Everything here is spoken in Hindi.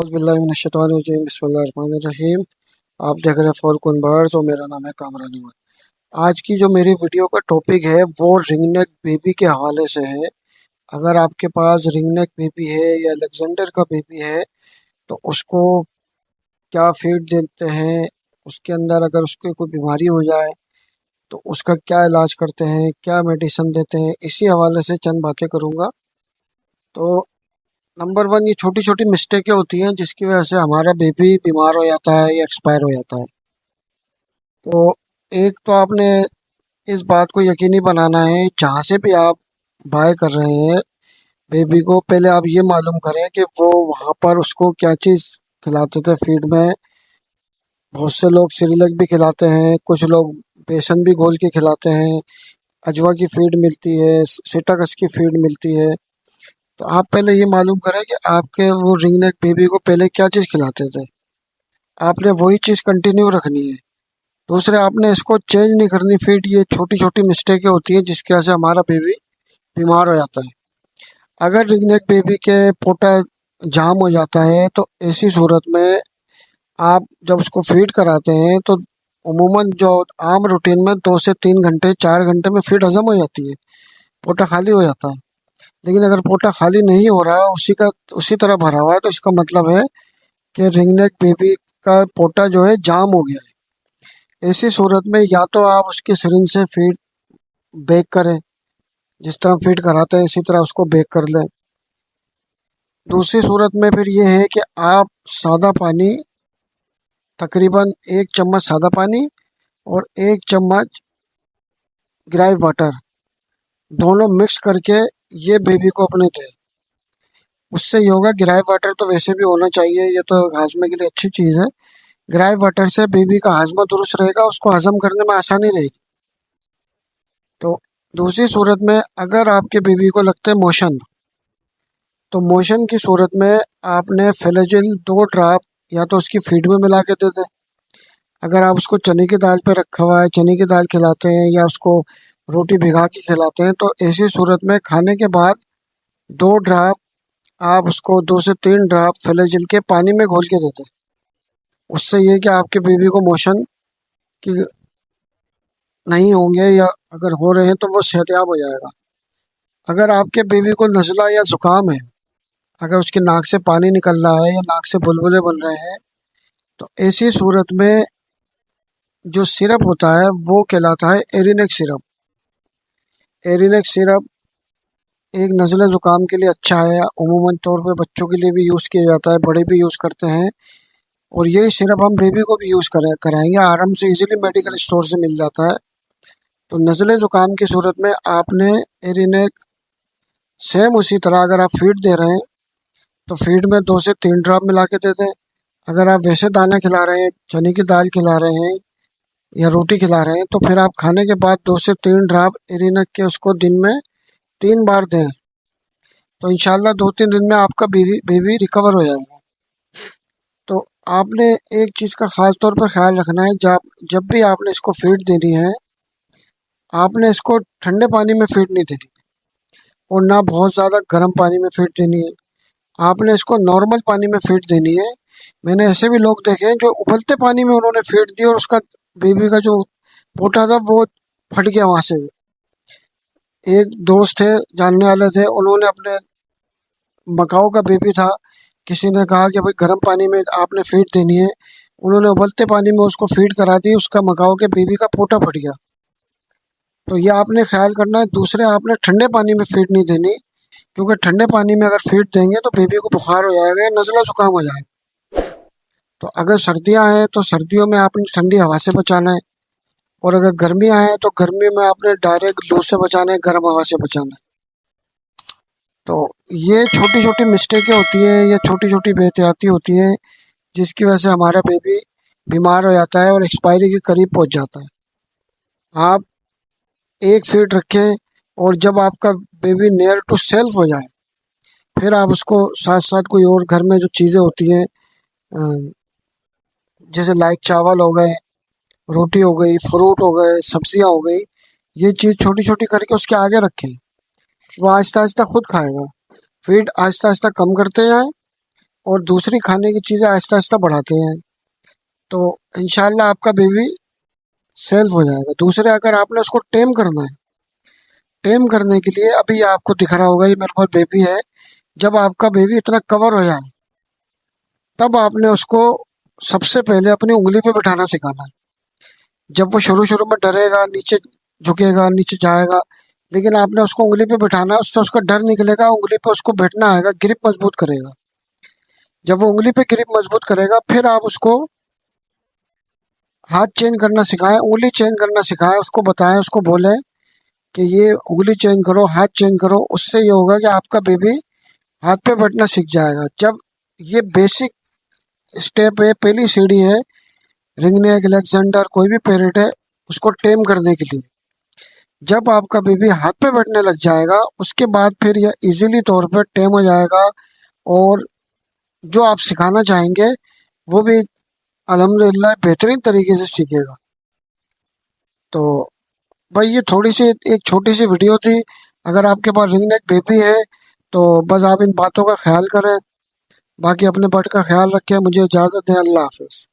औज़ुबिल्लाहिमिनश्शैतानिर्रजीम बिस्मिल्लाहिर्रहमानिर्रहीम। आप देख रहे हैं फॉलकन बर्ड्स और मेरा नाम है कामरान अहमद। आज की जो मेरी वीडियो का टॉपिक है वो रिंगनेक बेबी के हवाले से है। अगर आपके पास रिंगनेक बेबी है या अलेक्जेंडर का बेबी है तो उसको क्या फीड देते हैं, उसके अंदर अगर उसको कोई बीमारी हो जाए तो उसका क्या इलाज करते हैं, क्या मेडिसिन देते हैं, इसी हवाले से चंद बातें करूँगा। तो नंबर वन, ये छोटी छोटी मिस्टेकें होती हैं जिसकी वजह से हमारा बेबी बीमार हो जाता है या एक्सपायर हो जाता है। तो एक तो आपने इस बात को यकीनी बनाना है, जहाँ से भी आप बाय कर रहे हैं बेबी को, पहले आप ये मालूम करें कि वो वहाँ पर उसको क्या चीज़ खिलाते थे फीड में। बहुत से लोग सिरिलक भी खिलाते हैं, कुछ लोग बेसन भी घोल के खिलाते हैं, अजवा की फीड मिलती है, सिटाकस की फीड मिलती है। तो आप पहले ये मालूम करें कि आपके वो रिंगनेक बेबी को पहले क्या चीज़ खिलाते थे, आपने वही चीज़ कंटिन्यू रखनी है। दूसरे, आपने इसको चेंज नहीं करनी फीड। ये छोटी छोटी मिस्टेकें होती हैं जिसकी वजह से हमारा बेबी बीमार हो जाता है। अगर रिंगनेक बेबी के पोटा जाम हो जाता है तो ऐसी सूरत में आप जब उसको फीड कराते हैं तो उमूमन जो आम रूटीन में 2 से 3 घंटे 4 घंटे में फीड हजम हो जाती है, पोटा खाली हो जाता है। लेकिन अगर पोटा खाली नहीं हो रहा है, उसी तरह भरा हुआ है, तो इसका मतलब है कि रिंगनेक बेबी का पोटा जो है जाम हो गया है। ऐसी सूरत में या तो आप उसकी सिरिंज से फीड बेक करें, जिस तरह फीड कराते हैं इसी तरह उसको बेक कर लें। दूसरी सूरत में फिर ये है कि आप सादा पानी, तकरीबन 1 चम्मच सादा पानी और 1 चम्मच ग्राइव वाटर, दोनों मिक्स करके ये बेबी को अपने दें। उससे ये होगा, ग्राइव वाटर तो वैसे भी होना चाहिए, ये तो हाजमे के लिए अच्छी चीज़ है। ग्राइव वाटर से बेबी का हाजमा दुरुस्त रहेगा, उसको हजम करने में आसानी रहेगी। तो दूसरी सूरत में अगर आपके बेबी को लगता है मोशन, तो मोशन की सूरत में आपने फ्लैजिल 2 ड्राप या तो उसकी फीड में मिला के दे दें। अगर आप उसको चने की दाल पे रखा हुआ है, चने की दाल खिलाते हैं या उसको रोटी भिगा के खिलाते हैं, तो ऐसी सूरत में खाने के बाद 2 ड्राप आप उसको 2 से 3 ड्राप फ्लैजिल के पानी में घोल के दे दें। उससे ये कि आपके बेबी को मोशन की नहीं होंगे, या अगर हो रहे हैं तो वो सेहतयाब हो जाएगा। अगर आपके बेबी को नज़ला या ज़ुकाम है, अगर उसकी नाक से पानी निकल रहा है या नाक से बुलबुले बन रहे हैं, तो ऐसी सूरत में जो सिरप होता है वो कहलाता है एरिनेक सिरप। एरिनेक सिरप एक नज़ले ज़ुकाम के लिए अच्छा है, उमूमन तौर पे बच्चों के लिए भी यूज़ किया जाता है, बड़े भी यूज़ करते हैं। और यही सिरप हम बेबी को भी यूज़ कराएंगे, आराम से इजीली मेडिकल स्टोर से मिल जाता है। तो नज़ले ज़ुकाम की सूरत में आपने एरिनेक, सेम उसी तरह अगर आप फीड दे रहे हैं तो फीड में 2 से 3 ड्रॉप मिला के दे दें। अगर आप वैसे दाना खिला रहे हैं, चने की दाल खिला रहे हैं या रोटी खिला रहे हैं, तो फिर आप खाने के बाद 2 से 3 ड्रॉप एरिनेक के उसको दिन में 3 बार दें। तो इंशाल्लाह 2-3 दिन में आपका बेबी रिकवर हो जाएगा। तो आपने एक चीज़ का ख़ास तौर पर ख्याल रखना है, जब जब भी आपने इसको फीड देनी है, आपने इसको ठंडे पानी में फीड नहीं देनी और ना बहुत ज़्यादा गर्म पानी में फीड देनी है। आपने इसको नॉर्मल पानी में फीड देनी है। मैंने ऐसे भी लोग देखे हैं जो उबलते पानी में उन्होंने फीड दी और उसका बेबी का जो पोटा था वो फट गया वहाँ से। एक दोस्त थे, जानने वाले थे, उन्होंने अपने मकाऊ का बेबी था, किसी ने कहा कि भाई गर्म पानी में आपने फीड देनी है, उन्होंने उबलते पानी में उसको फीड करा दी, उसका मकाऊ के बेबी का पोटा फट गया। तो ये आपने ख्याल करना है। दूसरे, आपने ठंडे पानी में फीड नहीं देनी, क्योंकि ठंडे पानी में अगर फीड देंगे तो बेबी को बुखार हो जाएगा या नज़ला ज़ुकाम हो जाएगा। तो अगर सर्दियाँ हैं तो सर्दियों में आपने ठंडी हवा से बचाना है, और अगर गर्मियाँ हैं तो गर्मी में आपने डायरेक्ट लू से बचाना है, गर्म हवा से बचाना है। तो ये छोटी छोटी मिस्टेकें होती हैं या छोटी छोटी बेहतियाती होती हैं जिसकी वजह से हमारा बेबी बीमार हो जाता है और एक्सपायरी के करीब पहुंच जाता है। आप एक फीड रखें और जब आपका बेबी नियर टू सेल्फ हो जाए फिर आप उसको साथ साथ कोई और घर में जो चीज़ें होती हैं, जैसे लाइक चावल हो गए, रोटी हो गई, फ्रूट हो गए, सब्जियां हो गई, ये चीज़ छोटी छोटी करके उसके आगे रखें। वो आहिस्ता आहिस्ता खुद खाएगा। फीड आहिस्ता आहिस्ता कम करते जाएं और दूसरी खाने की चीज़ें आहिस्ता आहिस्ता बढ़ाते हैं, तो इंशाल्लाह आपका बेबी सेल्फ हो जाएगा। दूसरे, अगर आपने उसको टेम करना है, टेम करने के लिए अभी आपको दिख रहा होगा ये मेरे पास बेबी है, जब आपका बेबी इतना कवर हो जाए तब आपने उसको सबसे पहले अपनी उंगली पे बिठाना सिखाना है। जब वो शुरू शुरू में डरेगा, नीचे झुकेगा, नीचे जाएगा, लेकिन आपने उसको उंगली पे बिठाना है, उससे उसका डर निकलेगा, उंगली पे उसको बैठना आएगा, ग्रिप मजबूत करेगा। जब वो उंगली पे ग्रिप मजबूत करेगा, फिर आप उसको हाथ चेंज करना सिखाएं, उंगली चेंज करना सिखाएं, उसको बताएं, उसको बोलें कि ये उंगली चेंज करो, हाथ चेंज करो। उससे ये होगा कि आपका बेबी हाथ पे बैठना सीख जाएगा। जब ये बेसिक स्टेप है, पहली सीढ़ी है रिंगनेक, अलेक्जेंडर, कोई भी पेरेट है उसको टेम करने के लिए। जब आपका बेबी हाथ पे बैठने लग जाएगा, उसके बाद फिर यह इजीली तौर पर टेम हो जाएगा, और जो आप सिखाना चाहेंगे वो भी अल्हम्दुलिल्लाह बेहतरीन तरीके से सीखेगा। तो भाई ये थोड़ी सी एक छोटी सी वीडियो थी। अगर आपके पास रिंग नेक बेबी है तो बस आप इन बातों का ख्याल करें। बाकी अपने बर्ड का ख्याल रखें। मुझे इजाज़त दें। अल्लाह हाफिज़।